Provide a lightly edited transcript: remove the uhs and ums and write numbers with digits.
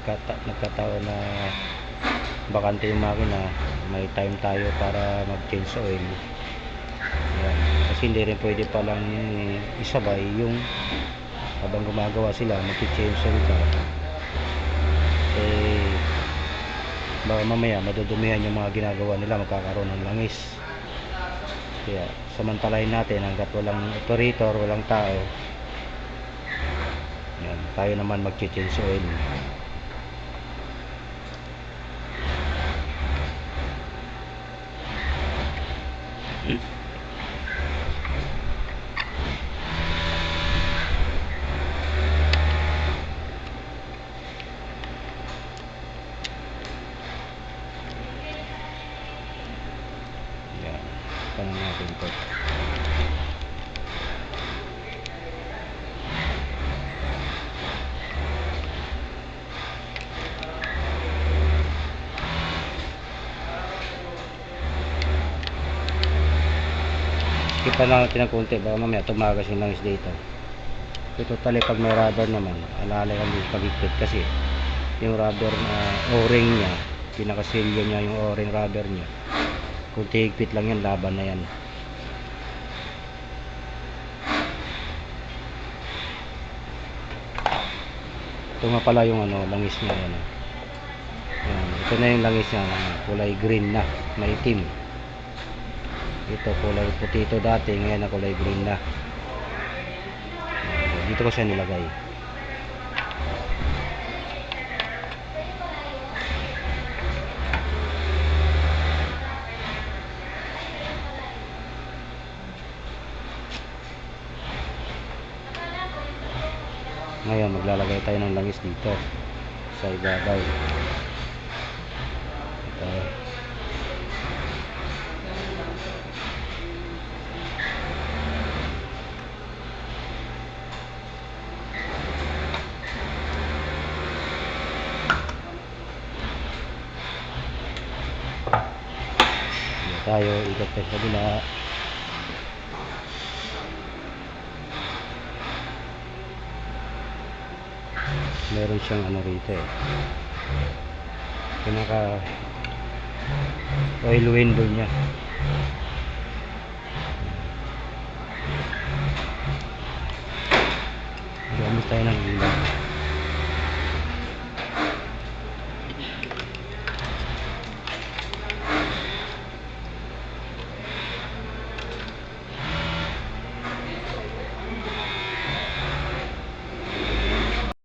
nagkataon na bakante yung makina, may time tayo para mag change oil. Ayan. Kasi hindi rin pwede palang isabay yung habang gumagawa sila mag-change oil ka, baka mamaya madudumihan yung mga ginagawa nila, magkakaroon ng langis. Kaya samantalahin natin hanggat walang operator, walang tao. Yan, tayo naman mag-change oil. Yan, tanong natin ito. Ipan lang natin ng konti, baka mamaya tumagas yung langis dito. So totally pag may rubber naman, alalay kami pagigpit kasi yung rubber na o-ring nya, pinakasilyo nya yung o-ring rubber nya, kung tigpit lang yan, laban na yan. Ito nga pala yung langis nya yan. Yan, ito na yung langis nya, kulay green na, maitim. Ito kulay puti ito dati, ngayon na kulay green na. Dito ko siya nilagay. Ngayon maglalagay tayo ng langis dito sa ibabaw. Ito. Tayo ikot tayo sa kabila. Meron siyang rito pinaka oil window nya. Gamit tayo ng ilaw.